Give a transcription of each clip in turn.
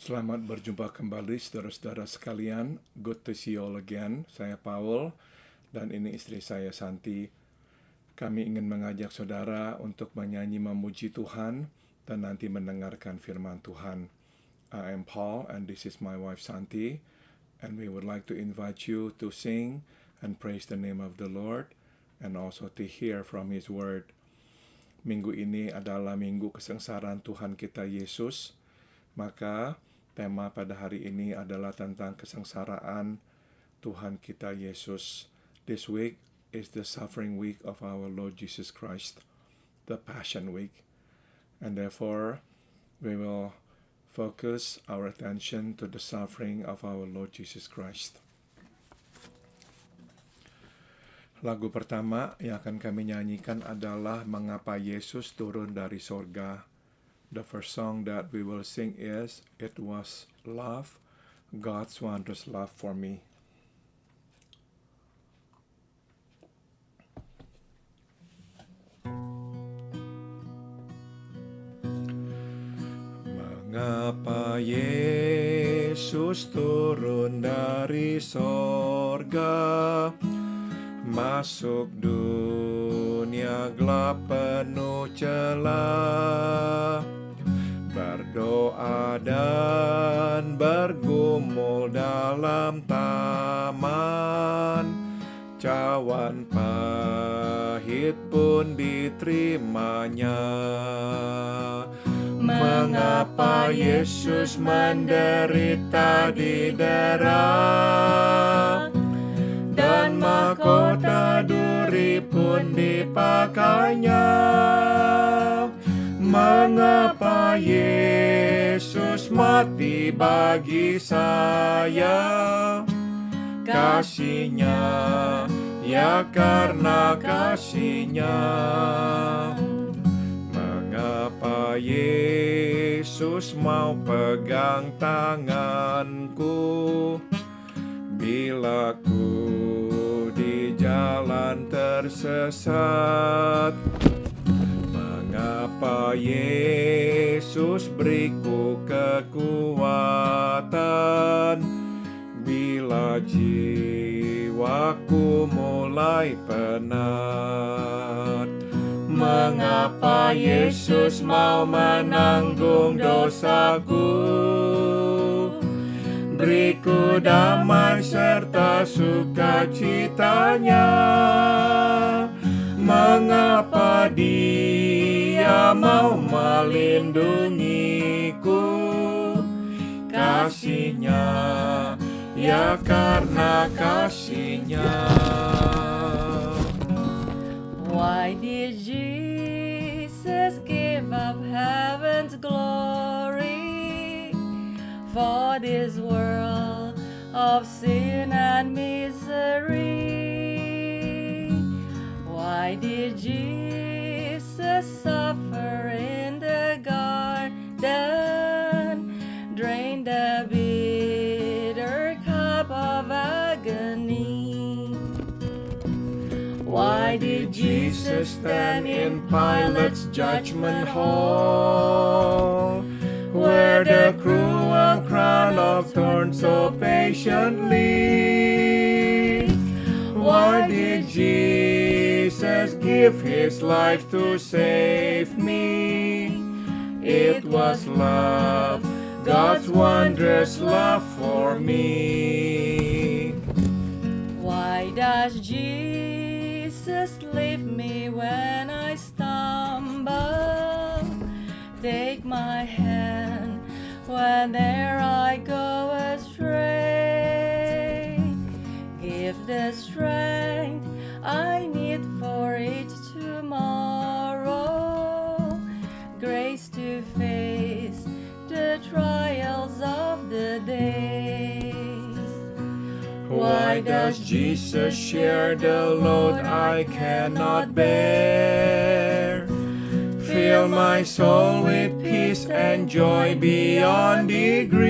Selamat berjumpa kembali saudara-saudara sekalian. Good to see you all again. Saya Paul dan ini istri saya Santi. Kami ingin mengajak saudara untuk menyanyi memuji Tuhan dan nanti mendengarkan firman Tuhan. I am Paul and this is my wife Santi, and we would like to invite you to sing and praise the name of the Lord and also to hear from His word. Minggu ini adalah minggu kesengsaraan Tuhan kita Yesus. Maka tema pada hari ini adalah tentang kesengsaraan Tuhan kita Yesus. This week is the suffering week of our Lord Jesus Christ, the Passion Week. And therefore, we will focus our attention to the suffering of our Lord Jesus Christ. Lagu pertama yang akan kami nyanyikan adalah Mengapa Yesus Turun dari Sorga. The first song that we will sing is It Was Love, God's Wondrous Love for Me. Mengapa Yesus turun dari sorga, masuk dunia gelap penuh celah, berdoa dan bergumul dalam taman, cawan pahit pun diterimanya. Mengapa Yesus menderita di darah, dan mahkota duri pun dipakainya? Mengapa Yesus mati bagi saya? Kasih-Nya, ya karena kasih-Nya. Mengapa Yesus mau pegang tanganku bila ku di jalan tersesat? Mengapa Yesus beriku kekuatan bila jiwaku mulai penat? Mengapa Yesus mau menanggung dosaku, beriku damai serta sukacitanya? Mengapa Dia mau melindungiku? Kasih-Nya, ya karena kasih-Nya. Why did Jesus give up heaven's glory for this world of sin and misery? Why did Jesus suffer in the garden, drain the bitter cup of agony? Why did Jesus stand in Pilate's judgment hall, wear the cruel crown of thorns so patiently? Why did Jesus give His life to save me? It was love, God's wondrous love for me. Why does Jesus leave me when I stumble? Take my hand whenever I go astray. Give the strength I need for each tomorrow, grace to face the trials of the day. Why does Jesus share the load I cannot bear? Fill my soul with peace and joy beyond degree.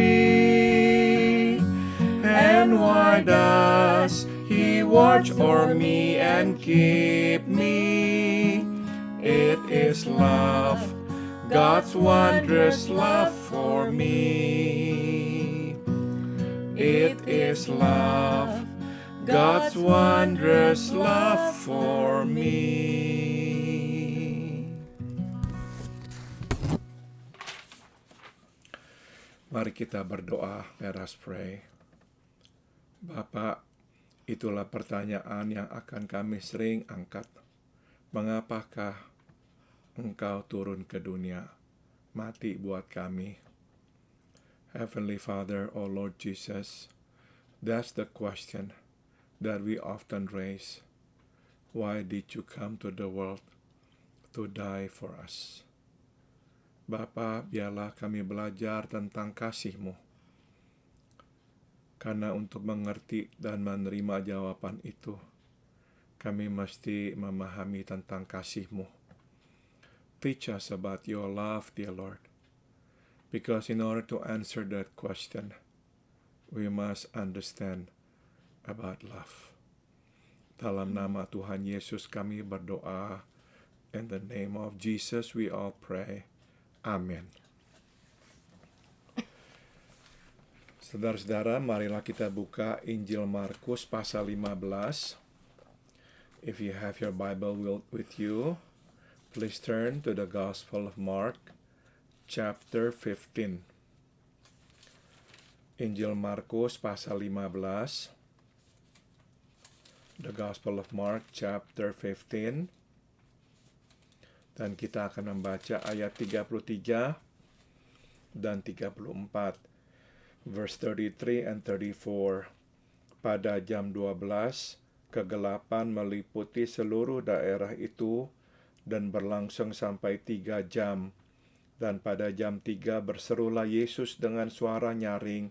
And why does He watch o'er me and keep me? It is love, God's wondrous love for me. It is love, God's wondrous love for me. Mari kita berdoa, let us pray. Bapak, itulah pertanyaan yang akan kami sering angkat. Mengapakah Engkau turun ke dunia, mati buat kami? Heavenly Father, O Lord Jesus, that's the question that we often raise. Why did you come to the world to die for us? Bapa, biarlah kami belajar tentang kasih-Mu. Karena untuk mengerti dan menerima jawaban itu, kami mesti memahami tentang kasih-Mu. Teach us about your love, dear Lord. Because in order to answer that question, we must understand about love. Dalam nama Tuhan Yesus kami berdoa. In the name of Jesus we all pray. Amin. Saudara-saudara, marilah kita buka Injil Markus pasal 15. If you have your Bible with you, please turn to the Gospel of Mark, chapter 15. Injil Markus pasal 15. The Gospel of Mark, chapter 15. Dan kita akan membaca ayat 33 dan 34. Verse 33 and 34. Pada jam 12, kegelapan meliputi seluruh daerah itu dan berlangsung sampai 3 jam. Dan pada jam 3 berserulah Yesus dengan suara nyaring,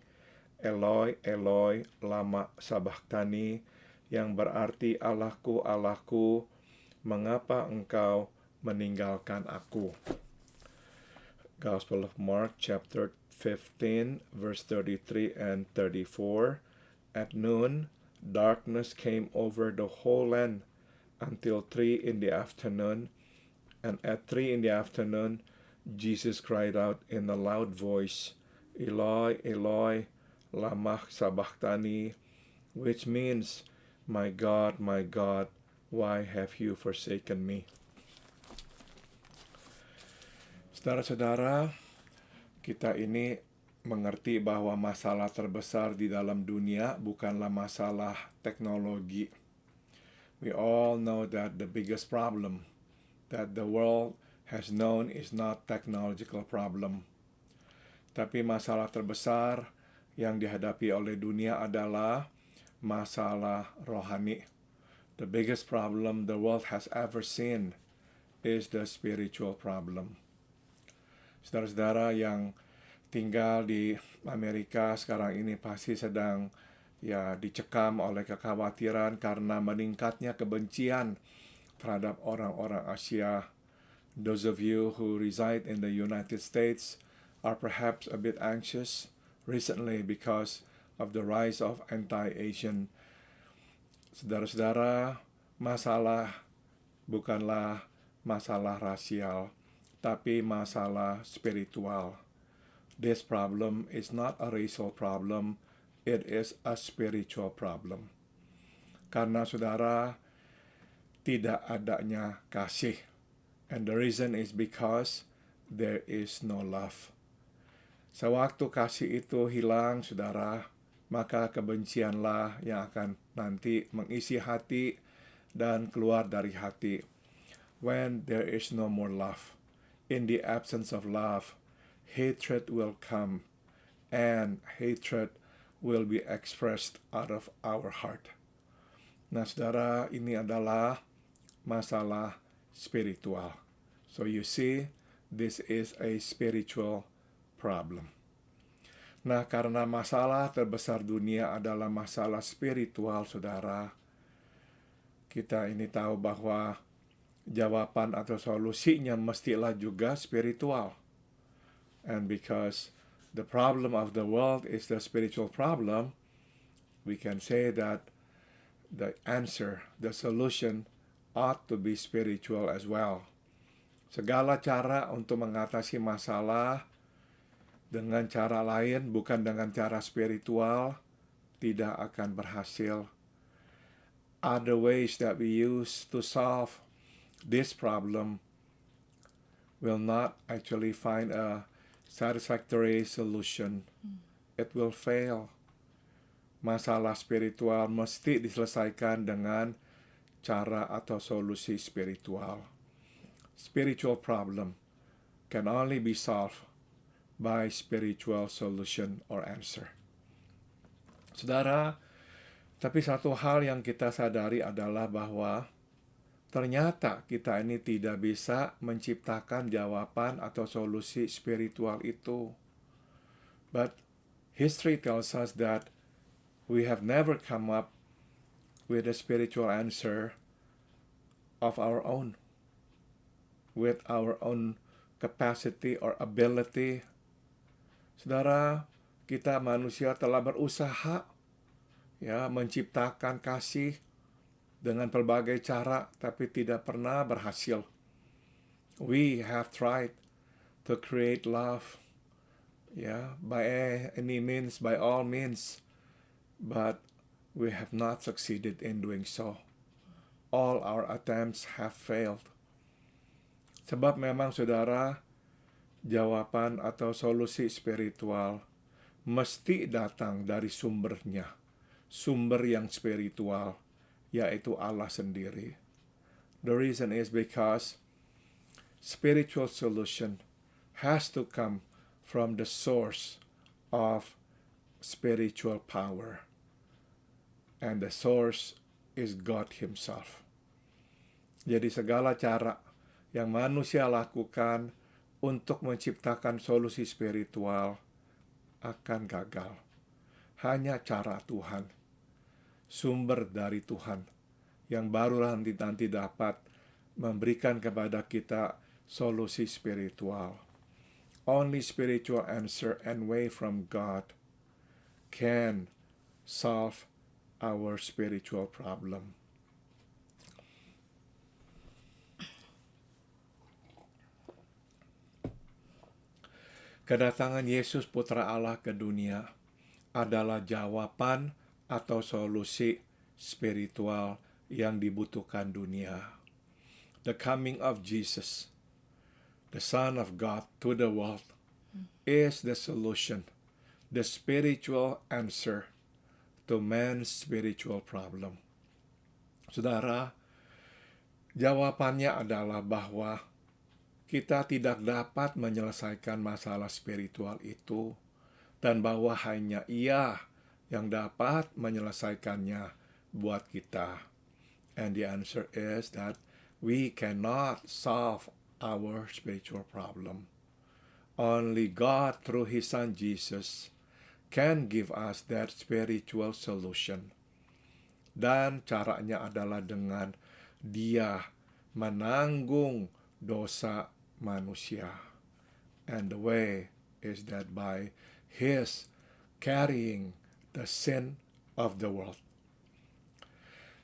Eloi, Eloi, lama sabachthani, yang berarti Allahku, Allahku, mengapa engkau meninggalkan aku? Gospel of Mark, chapter 15, verse 33 and 34. At noon, darkness came over the whole land until 3 in the afternoon. And at 3 in the afternoon, Jesus cried out in a loud voice, Eloi, Eloi, lama sabachthani, which means, my God, why have you forsaken me? Saudara-saudara, kita ini mengerti bahwa masalah terbesar di dalam dunia bukanlah masalah teknologi. We all know that the biggest problem that the world has known is not technological problem. Tapi masalah terbesar yang dihadapi oleh dunia adalah masalah rohani. The biggest problem the world has ever seen is the spiritual problem. Saudara-saudara yang tinggal di Amerika sekarang ini pasti sedang dicekam oleh kekhawatiran karena meningkatnya kebencian terhadap orang-orang Asia. Those of you who reside in the United States are perhaps a bit anxious recently because of the rise of anti-Asian. Saudara-saudara, masalah bukanlah masalah rasial, tapi masalah spiritual. This problem is not a racial problem, it is a spiritual problem. Karena saudara, tidak adanya kasih. And the reason is because there is no love. Sewaktu kasih itu hilang, saudara, maka kebencianlah yang akan nanti mengisi hati dan keluar dari hati. When there is no more love, in the absence of love, hatred will come, and hatred will be expressed out of our heart. Nah, saudara, ini adalah masalah spiritual. So you see, this is a spiritual problem. Nah, karena masalah terbesar dunia adalah masalah spiritual, saudara, kita ini tahu bahwa jawaban atau solusinya mestilah juga spiritual. And because the problem of the world is the spiritual problem, we can say that the answer, the solution ought to be spiritual as well. Segala cara untuk mengatasi masalah dengan cara lain, bukan dengan cara spiritual, tidak akan berhasil. Other ways that we use to solve this problem will not actually find a satisfactory solution. It will fail. Masalah spiritual mesti diselesaikan dengan cara atau solusi spiritual. Spiritual problem can only be solved by spiritual solution or answer. Saudara, tapi satu hal yang kita sadari adalah bahwa ternyata kita ini tidak bisa menciptakan jawaban atau solusi spiritual itu. But history tells us that we have never come up with a spiritual answer of our own, with our own capacity or ability. Saudara, kita manusia telah berusaha menciptakan kasih dengan berbagai cara, tapi tidak pernah berhasil. We have tried to create love, by any means, by all means, but we have not succeeded in doing so. All our attempts have failed. Sebab memang saudara, jawaban atau solusi spiritual mesti datang dari sumbernya, sumber yang spiritual, yaitu Allah sendiri. The reason is because spiritual solution has to come from the source of spiritual power. And the source is God Himself. Jadi segala cara yang manusia lakukan untuk menciptakan solusi spiritual akan gagal. Hanya cara Tuhan, sumber dari Tuhan, yang barulah nanti dapat memberikan kepada kita solusi spiritual. Only spiritual answer and way from God can solve our spiritual problem. Kedatangan Yesus Putra Allah ke dunia adalah jawaban atau solusi spiritual yang dibutuhkan dunia. The coming of Jesus, the Son of God, to the world is the solution, the spiritual answer to man's spiritual problem. Saudara, jawabannya adalah bahwa kita tidak dapat menyelesaikan masalah spiritual itu, dan bahwa hanya Ia yang dapat menyelesaikannya buat kita. And the answer is that we cannot solve our spiritual problem. Only God through His Son Jesus can give us that spiritual solution. Dan caranya adalah dengan Dia menanggung dosa manusia. And the way is that by His carrying the sin of the world.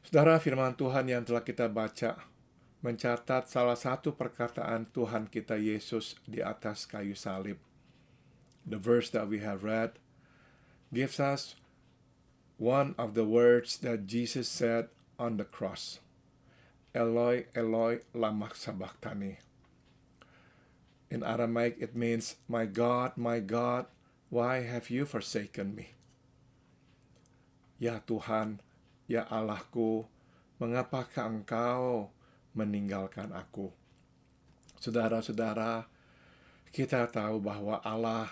Saudara, firman Tuhan yang telah kita baca mencatat salah satu perkataan Tuhan kita Yesus di atas kayu salib. The verse that we have read gives us one of the words that Jesus said on the cross. Eloi, Eloi, lama sabachthani. In Aramaic, it means, my God, why have you forsaken me? Ya Tuhan, ya Allahku, mengapakah Engkau meninggalkan aku? Saudara-saudara, kita tahu bahwa Allah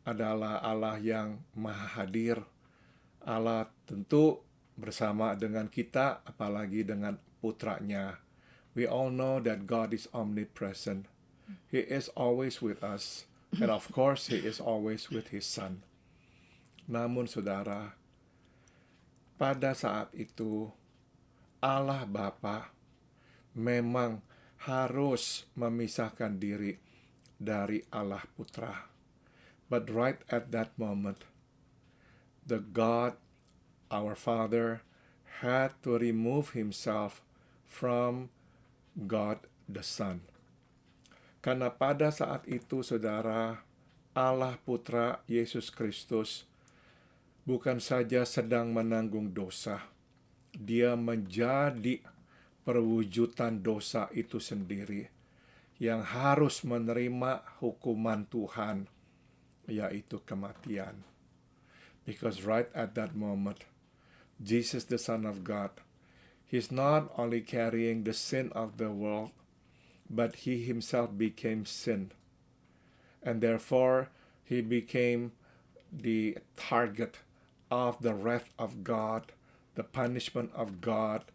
adalah Allah yang maha hadir. Allah tentu bersama dengan kita, apalagi dengan putranya. We all know that God is omnipresent. He is always with us. And of course, He is always with His Son. Namun saudara, pada saat itu, Allah Bapa memang harus memisahkan diri dari Allah Putra. But right at that moment, the God, our Father, had to remove Himself from God the Son. Karena pada saat itu, saudara, Allah Putra Yesus Kristus bukan saja sedang menanggung dosa, Dia menjadi perwujudan dosa itu sendiri yang harus menerima hukuman Tuhan, yaitu kematian. Because right at that moment, Jesus, the Son of God, He's not only carrying the sin of the world, but He Himself became sin. And therefore, He became the target of the wrath of God, the punishment of God,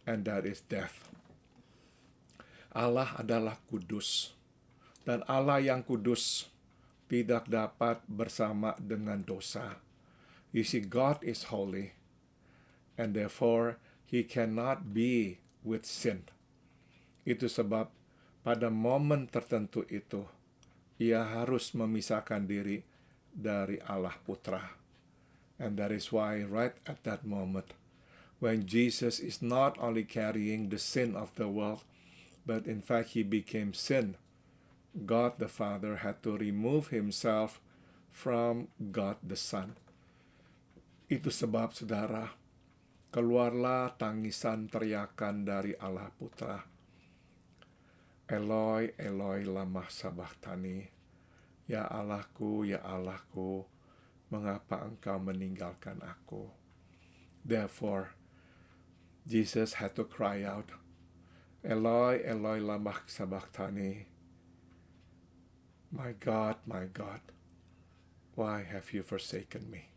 and that is death. Allah adalah kudus, dan Allah yang kudus tidak dapat bersama dengan dosa. You see, God is holy, and therefore He cannot be with sin. Itu sebab pada momen tertentu itu, Ia harus memisahkan diri dari Allah Putra. And that is why right at that moment, when Jesus is not only carrying the sin of the world, but in fact He became sin, God the Father had to remove Himself from God the Son. Itu sebab, saudara, keluarlah tangisan teriakan dari Allah Putra. Eloi, Eloi, lama sabachthani. Ya Allahku, mengapa Engkau meninggalkan aku? Therefore, Jesus had to cry out, Eloi, Eloi, lama sabachthani. My God, why have you forsaken me?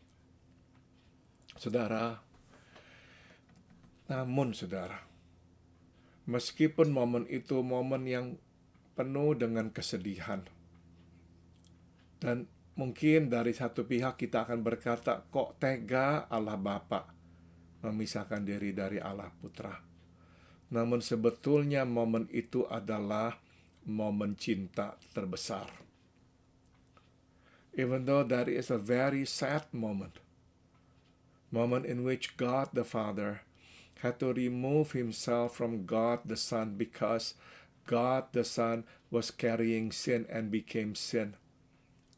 Saudara, namun saudara, meskipun momen itu momen yang penuh dengan kesedihan, dan mungkin dari satu pihak kita akan berkata, kok tega Allah Bapa memisahkan diri dari Allah Putra. Namun sebetulnya momen itu adalah momen cinta terbesar. Even though that is a very sad moment in which God the Father had to remove Himself from God the Son because God the Son was carrying sin and became sin.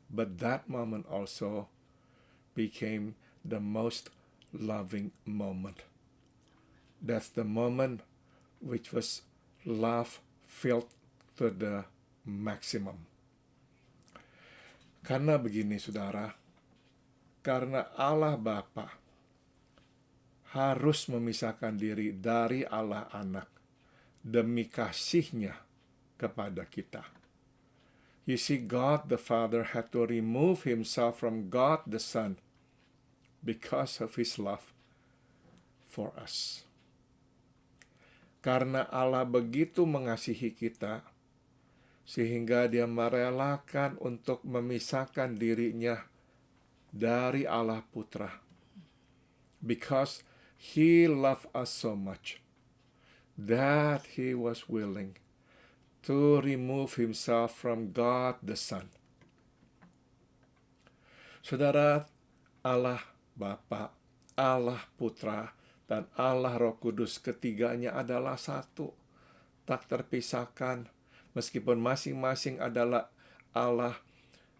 But that moment also became the most loving moment. That's the moment which was love filled to the maximum. Karena begini, saudara, karena Allah Bapa harus memisahkan diri dari Allah Anak demi kasih-Nya kepada kita. You see, God the Father had to remove Himself from God the Son because of His love for us. Karena Allah begitu mengasihi kita, sehingga Dia merelakan untuk memisahkan diri-Nya dari Allah Putra. Because He loved us so much that He was willing to remove Himself from God the Son. Saudara, Allah Bapa, Allah Putra, dan Allah Roh Kudus, ketiganya adalah satu, tak terpisahkan, meskipun masing-masing adalah Allah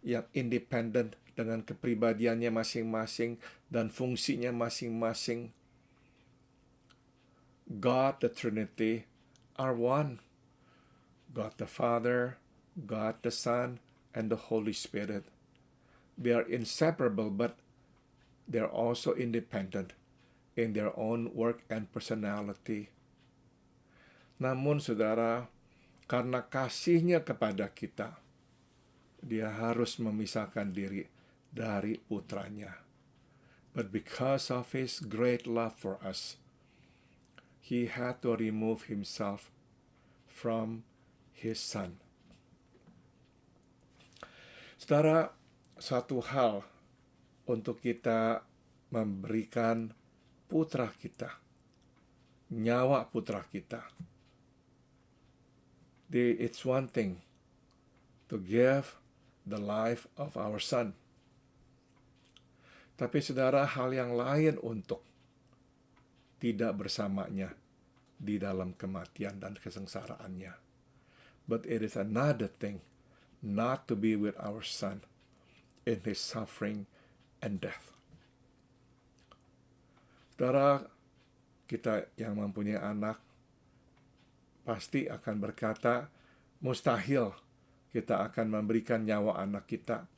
yang independen dengan kepribadiannya masing-masing dan fungsinya masing-masing. God the Trinity are one. God the Father, God the Son, and the Holy Spirit. They are inseparable, but they're also independent in their own work and personality. Namun, saudara, karena kasih-Nya kepada kita, Dia harus memisahkan diri dari putranya. But because of His great love for us, He had to remove Himself from His Son. Saudara, satu hal untuk kita memberikan putra kita, nyawa putra kita. It's one thing to give the life of our son. Tapi saudara, hal yang lain untuk tidak bersamanya di dalam kematian dan kesengsaraannya. but it is another thing not to be with our son in his suffering and death. Saudara, kita yang mempunyai anak pasti akan berkata, mustahil kita akan memberikan nyawa anak kita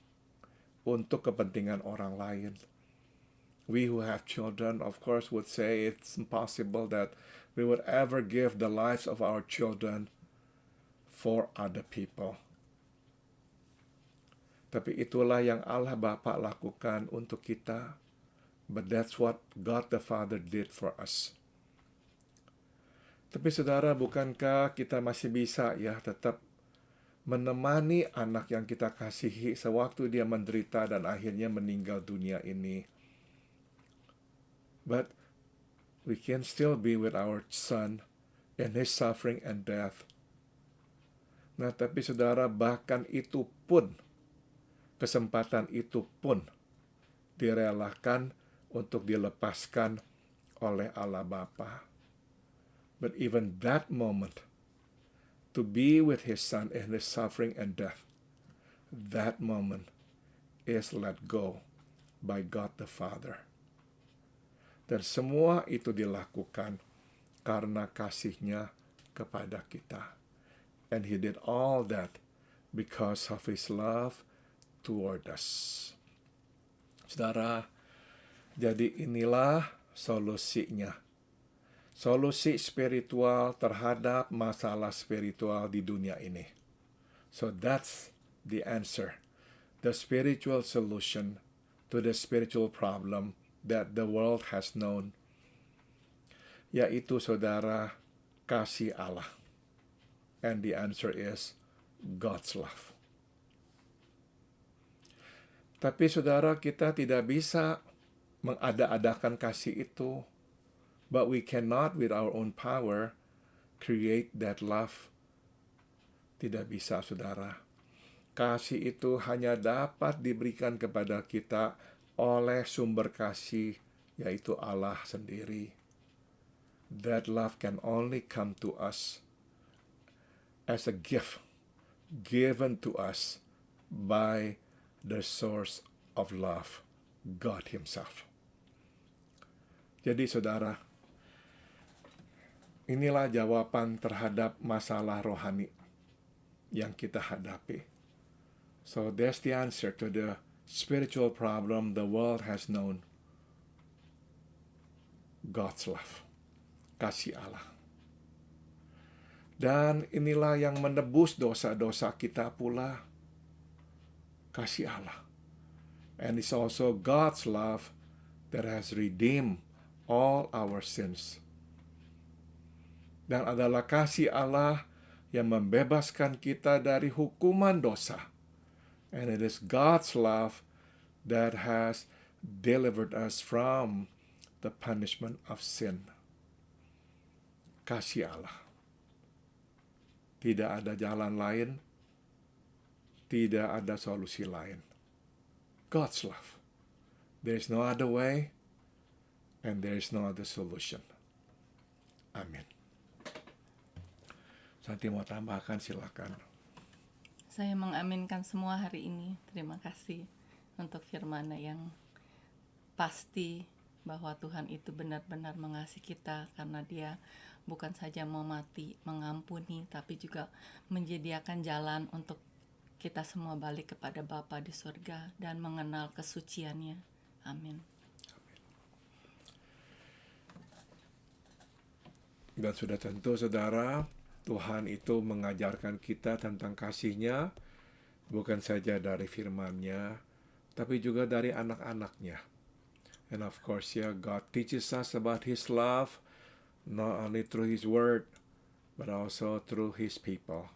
untuk kepentingan orang lain. We who have children, of course, would say it's impossible that we would ever give the lives of our children for other people. Tapi itulah yang Allah Bapa lakukan untuk kita. But that's what God the Father did for us. Tapi saudara, bukankah kita masih bisa ya tetap menemani anak yang kita kasihi sewaktu dia menderita dan akhirnya meninggal dunia ini? But we can still be with our son in his suffering and death. Nah, tapi saudara, bahkan itu pun, kesempatan itu pun direlakan untuk dilepaskan oleh Allah Bapa. But even that moment, to be with his son in his suffering and death, that moment is let go by God the Father. Dan semua itu dilakukan karena kasihnya kepada kita. And he did all that because of his love toward us. Saudara, jadi inilah solusinya. Solusi spiritual terhadap masalah spiritual di dunia ini. So that's the answer. The spiritual solution to the spiritual problem that the world has known, yaitu saudara, kasih Allah. And the answer is God's love. Tapi saudara, kita tidak bisa mengada-adakan kasih itu, but we cannot with our own power create that love. Tidak bisa, saudara. Kasih itu hanya dapat diberikan kepada kita oleh sumber kasih, yaitu Allah sendiri. That love can only come to us as a gift given to us by the source of love, God Himself. Jadi saudara, inilah jawaban terhadap masalah rohani yang kita hadapi. So that's the answer to the spiritual problem the world has known. God's love. Kasih Allah. Dan inilah yang menebus dosa-dosa kita pula. Kasih Allah. And it's also God's love that has redeemed all our sins. Dan adalah kasih Allah yang membebaskan kita dari hukuman dosa. And it is God's love that has delivered us from the punishment of sin. Kasih Allah. Tidak ada jalan lain, tidak ada solusi lain. God's love. There is no other way, and there is no other solution. Amin. Santi mau tambahkan, silakan. Saya mengaminkan semua hari ini. Terima kasih untuk firman yang pasti bahwa Tuhan itu benar-benar mengasihi kita karena Dia bukan saja mau mati, mengampuni, tapi juga menyediakan jalan untuk kita semua balik kepada Bapa di surga dan mengenal kesuciannya. Amin. Dan sudah tentu saudara, Tuhan itu mengajarkan kita tentang kasih-Nya, bukan saja dari firman-Nya, tapi juga dari anak-anak-Nya. And of course, God teaches us about His love, not only through His word, but also through His people.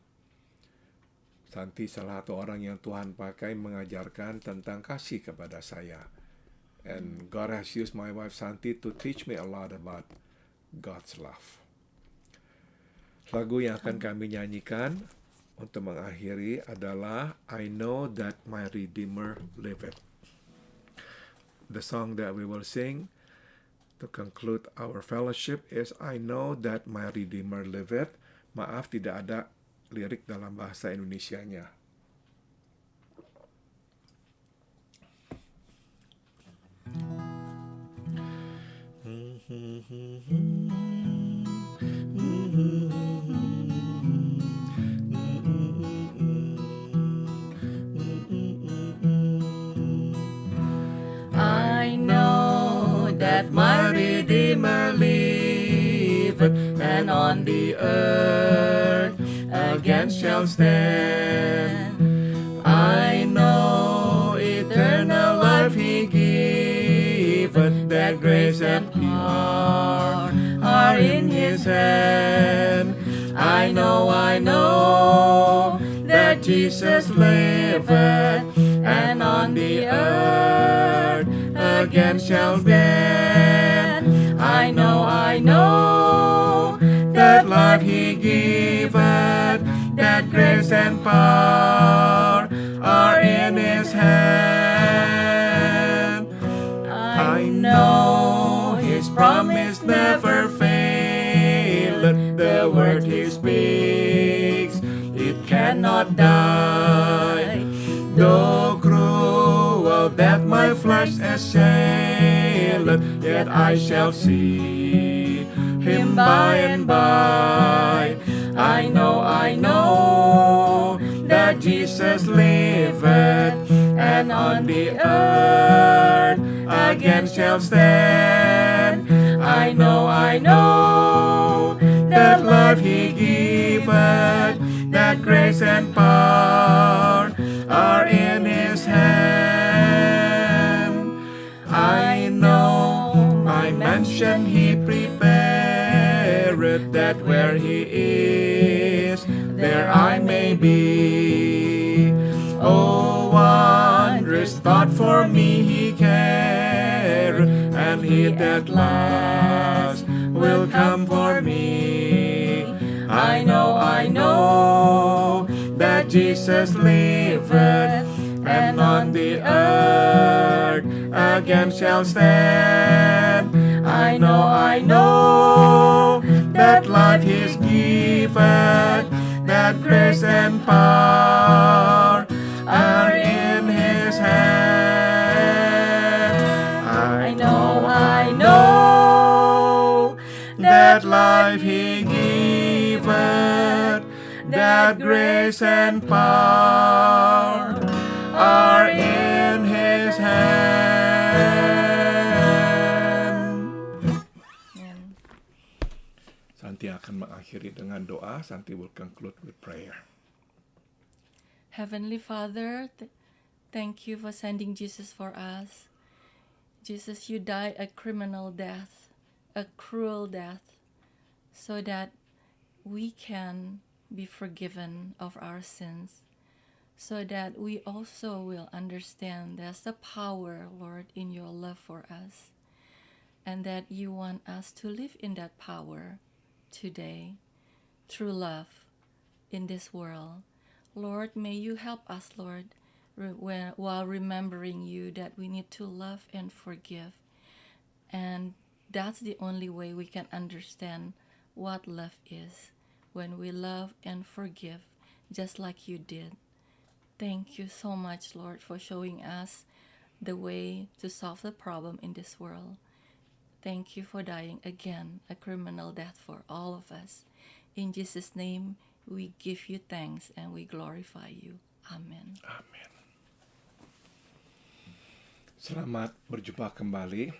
Santi salah satu orang yang Tuhan pakai mengajarkan tentang kasih kepada saya. And God has used my wife Santi to teach me a lot about God's love. Lagu yang akan kami nyanyikan untuk mengakhiri adalah I Know That My Redeemer Liveth. The song that we will sing to conclude our fellowship is I Know That My Redeemer Liveth. Maaf, tidak ada lirik dalam bahasa Indonesianya. I know that my Redeemer liveth, and on the earth again shall stand. I know eternal life He giveth, that grace and power are in His hand. I know that Jesus liveth, and on the earth again shall stand. I know that life He giveth, that grace and power are in His hand. I know His promise never faileth. The word He speaks, it cannot die. Though cruel death my flesh assaileth, yet I shall see Him by and by. I know that Jesus liveth, and on the earth again shall stand. I know that life He giveth, that grace and power are in His hand. I know my mansion He prepareth, that where He is, there I may be. Oh, wondrous thought for me He careth, and He that last will come for me. I know that Jesus liveth, and on the earth again shall stand. I know that life He's giveth, that grace and power are in His hand. I know that life He giveth, that grace and power are in His hand. Santi akan mengakhiri dengan doa. Santi will conclude with prayer. Heavenly Father, thank you for sending Jesus for us. Jesus, you died a criminal death, a cruel death, so that we can be forgiven of our sins, so that we also will understand there's a power, Lord, in your love for us, and that you want us to live in that power today through love in this world. Lord, may you help us, Lord, while remembering you, that we need to love and forgive. And that's the only way we can understand what love is, when we love and forgive just like you did. Thank you so much, Lord, for showing us the way to solve the problem in this world. Thank you for dying again, a criminal death for all of us. In Jesus' name, we give you thanks and we glorify you. Amen. Amin. Selamat berjumpa kembali.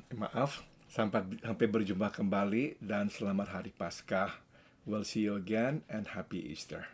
Sampai berjumpa kembali dan selamat Hari Paskah. We'll see you again and happy Easter.